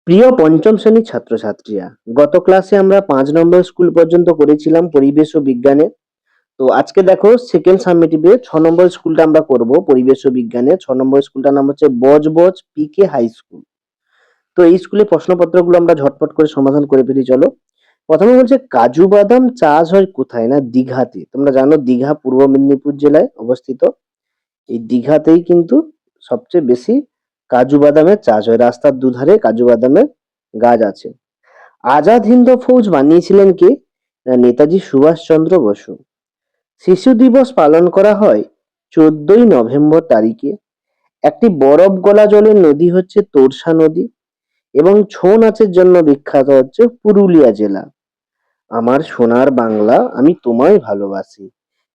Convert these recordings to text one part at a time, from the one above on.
প্রিয় পঞ্চম শ্রেণীর ছাত্রছাত্রীরা, গত ক্লাসে আমরা 5 নম্বর স্কুল পর্যন্ত করেছিলাম পরিবেশ ও বিজ্ঞানে। তো আজকে দেখো সেকেন্ড সামেটিভে 6 নম্বর স্কুলটা আমরা করব পরিবেশ ও বিজ্ঞানে। 6 নম্বর স্কুলটার নাম হচ্ছে বজবজ পিকে হাই স্কুল। তো এই স্কুলে প্রশ্নপত্রগুলো আমরা ঝটপট করে সমাধান করে ফেলি, চলো। প্রথমে বলছে কাজু বাদাম চাষ হয় কোথায়? না দীঘাতে। তোমরা জানো দীঘা পূর্ব মেদিনীপুর জেলায় অবস্থিত। এই দীঘাতেই কিন্তু সবচেয়ে বেশি কাজু বাদামের চাষ হয়। রাস্তার দুধারে কাজু বাদামের গাছ আছে। আজাদ হিন্দ ফৌজ বানিয়েছিলেন কে? না নেতাজি সুভাষচন্দ্র বসু। শিশু দিবস পালন করা হয় 14ই নভেম্বর তারিখে। একটি বরফ গলা জলের নদী হচ্ছে তোরসা নদী। এবং ছৌ নাচের জন্য বিখ্যাত হচ্ছে পুরুলিয়া জেলা। আমার সোনার বাংলা আমি তোমায় ভালোবাসি,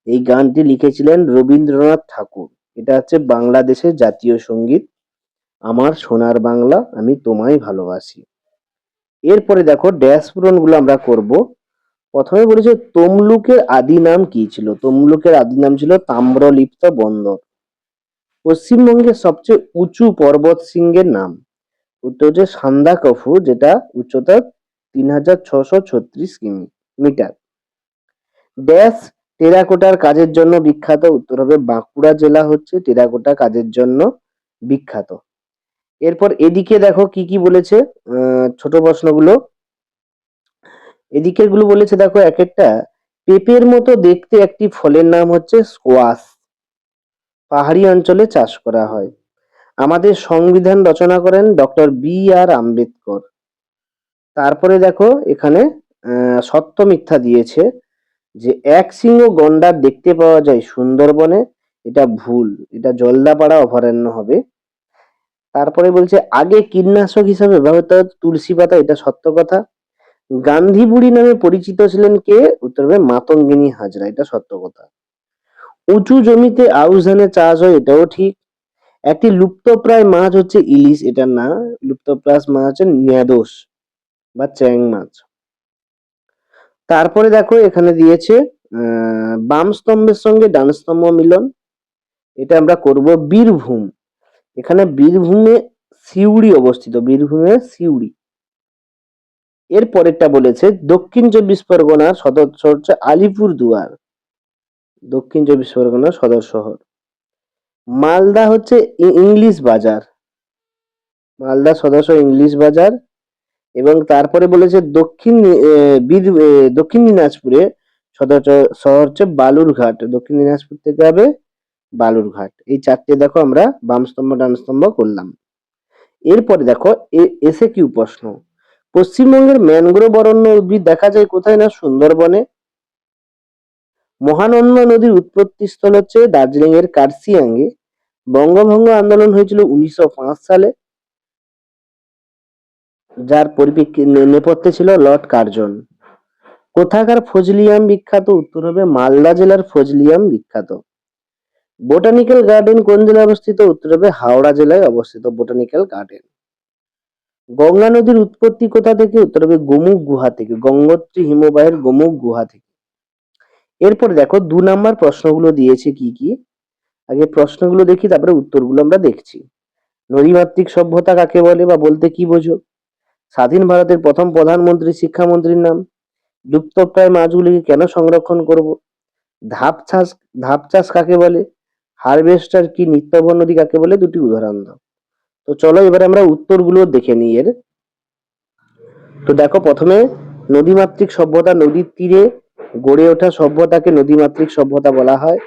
এই গানটি লিখেছিলেন রবীন্দ্রনাথ ঠাকুর। এটা হচ্ছে বাংলাদেশের জাতীয় সঙ্গীত। আমার সোনার বাংলা আমি তোমায় ভালোবাসি। এরপরে দেখো ড্যাশ পূরণ গুলো আমরা করব। প্রথমে বলেছে তমলুকের আদি নাম কি ছিল? তমলুকের আদি নাম ছিল তাম্রলিপ্ত বন্দর। পশ্চিমবঙ্গের সবচেয়ে উঁচু পর্বত শৃঙ্গের নাম? উত্তর হচ্ছে সান্দাকফু, যেটা উচ্চতা 3636 মিটার। ড্যাশ টেরাকোটার কাজের জন্য বিখ্যাত? উত্তর হবে বাঁকুড়া জেলা হচ্ছে টেরাকোটা কাজের জন্য বিখ্যাত। এরপর এদিকে দেখো কি কি বলেছে ছোট প্রশ্নগুলো। এদিকের গুলো বলেছে দেখো, এক একটা পেঁপের মতো দেখতে একটি ফলের নাম হচ্ছে স্কোয়াশ। পাহাড়ি অঞ্চলে চাষ করা হয়। আমাদের সংবিধান রচনা করেন ডক্টর বি.আর. আম্বেদকর। তারপরে দেখো এখানে সত্য মিথ্যা দিয়েছে যে এক সিংহ গন্ডার দেখতে পাওয়া যায় সুন্দরবনে। এটা ভুল, এটা জলদাপাড়া অভয়ারণ্য হবে। তারপরে বলছে আগে কীটনাশক হিসাবে ব্যবহৃত হতো তুলসী পাতা, এটা সত্য কথা। গান্ধী বুড়ি নামে পরিচিত ছিলেন কে? উত্তর হবে মাতঙ্গিনী হাজরা, এটা সত্য কথা। উঁচু জমিতে আউশ ধানের চাষ হয়, এটাও ঠিক। একটি লুপ্তপ্রায় মাছ হচ্ছে ইলিশ, এটা না। লুপ্তপ্রায় মাছ হচ্ছে ন্যাদোস বা চ্যাং মাছ। তারপরে দেখো এখানে দিয়েছে বাম স্তম্ভের সঙ্গে ডান স্তম্ভ মিলন। এটা আমরা করব বীরভূম। এখানে বীরভূমে সিউড়ি অবস্থিত, বীরভূমে সিউড়ি। এর পরেরটা বলেছে দক্ষিণ চব্বিশ পরগনার সদর শহর হচ্ছে আলিপুরদুয়ার। দক্ষিণ চব্বিশ পরগনার সদর শহর। মালদা হচ্ছে ইংলিশ বাজার। মালদা সদর শহর ইংলিশ বাজার। এবং তারপরে বলেছে দক্ষিণ দিনাজপুরে সদর শহর হচ্ছে বালুরঘাট। দক্ষিণ দিনাজপুর থেকে হবে বালুরঘাট। এই চারটে দেখো আমরা বাম স্তম্ভ ডান স্তম্ভ করলাম। এরপরে দেখো এসে কিউ প্রশ্ন। পশ্চিমবঙ্গের ম্যানগ্রোভ অরণ্য উদ্ভিদ দেখা যায় কোথায়? না সুন্দরবনে। মহানন্দা নদীর উৎপত্তি স্থল হচ্ছে দার্জিলিং এর কার্সিয়াঙ্গে। বঙ্গভঙ্গ আন্দোলন হয়েছিল 1905 সালে, যার নেপথ্যে ছিল লর্ড কার্জন। কোথাকার ফজলি আম বিখ্যাত? উত্তর হবে মালদা জেলার ফজলি আম বিখ্যাত। বোটানিক্যাল গার্ডেন কোন জেলায় অবস্থিত? উত্তর হবে হাওড়া জেলায় অবস্থিত বোটানিক্যাল গার্ডেন। গঙ্গা নদীর উৎপত্তি কোথা থেকে? উত্তর হবে গোমুখ গুহা থেকে, গঙ্গোত্রী হিমবাহের গোমুখ গুহা থেকে। এরপর দেখো 2 নম্বর প্রশ্নগুলো দিয়েছে কি কি। আগে প্রশ্নগুলো দেখি, তারপরে উত্তরগুলো আমরা দেখছি। নদীমাতৃক সভ্যতা কাকে বলে বা বলতে কি বোঝো? স্বাধীন ভারতের প্রথম প্রধানমন্ত্রী শিক্ষামন্ত্রীর নাম? লুপ্তপ্রায় মাছগুলিকে কেন সংরক্ষণ করব? ধাপ চাষ ধাপ চাষ কাকে বলে? হারভেস্টার কি? নিত্যবন নদী কাকে বলে? দুটি উদাহরণ দাও। তো চলো এবারে আমরা উত্তরগুলো দেখে নিই এর। তো দেখো প্রথমে নদীমাতৃক সভ্যতা, নদীর তীরে গড়ে ওঠা সভ্যতাকে নদীমাতৃক সভ্যতা বলা হয়।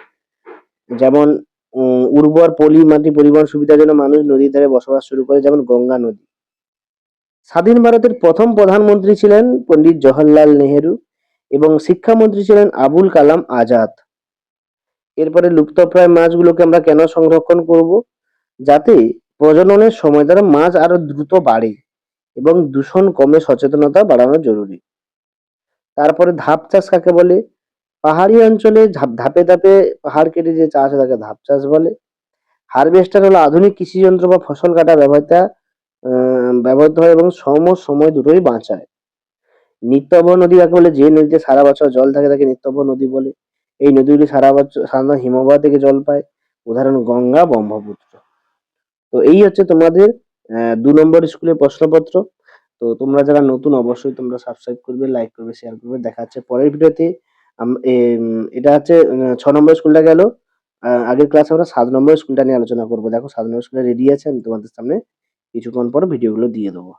যেমন উর্বর পলি মাটি পরিবহন সুবিধার জন্য মানুষ নদীর ধারে বসবাস শুরু করে, যেমন গঙ্গা নদী। স্বাধীন ভারতের প্রথম প্রধানমন্ত্রী ছিলেন পণ্ডিত জওহরলাল নেহেরু এবং শিক্ষামন্ত্রী ছিলেন আবুল কালাম আজাদ। এরপরে লুপ্তপ্রায় মাছগুলোকে আমরা কেন সংরক্ষণ করব? যাতে প্রজননের সময় তারা মাছ আরো দ্রুত বাড়ে এবং দূষণ কমে, সচেতনতা বাড়ানো জরুরি। তারপরে ধাপ চাষ কাকে বলে? পাহাড়ি অঞ্চলে ধাপে ধাপে পাহাড় কেটে যে চাষ হয় তাকে ধাপ চাষ বলে। হারভেস্টার হলো আধুনিক কৃষি যন্ত্র বা ফসল কাটা ব্যবহৃত হয় এবং সময় দুটোই বাঁচায়। নিত্যবহ নদী কাকে বলে? যে নদীতে সারা বছর জল থাকে তাকে নিত্যবহ নদী বলে। এই নদীগুলি সারা বছর সাধারণত হিমবাহ থেকে জল পায়, উদাহরণ গঙ্গা, ব্রহ্মপুত্র। তো এই হচ্ছে তোমাদের 2 নম্বর স্কুলের প্রশ্নপত্র। তো তোমরা যারা নতুন অবশ্যই তোমরা সাবস্ক্রাইব করবে, লাইক করবে, শেয়ার করবে। দেখা হচ্ছে পরের ভিডিওতে। এটা হচ্ছে 6 নম্বর স্কুলটা গেল। আগের ক্লাসে আমরা 7 নম্বর স্কুলটা নিয়ে আলোচনা করবো। দেখো 7 নম্বর স্কুলটা রেডি আছে, আমি তোমাদের সামনে কিছুক্ষণ পর ভিডিওগুলো দিয়ে দেবো।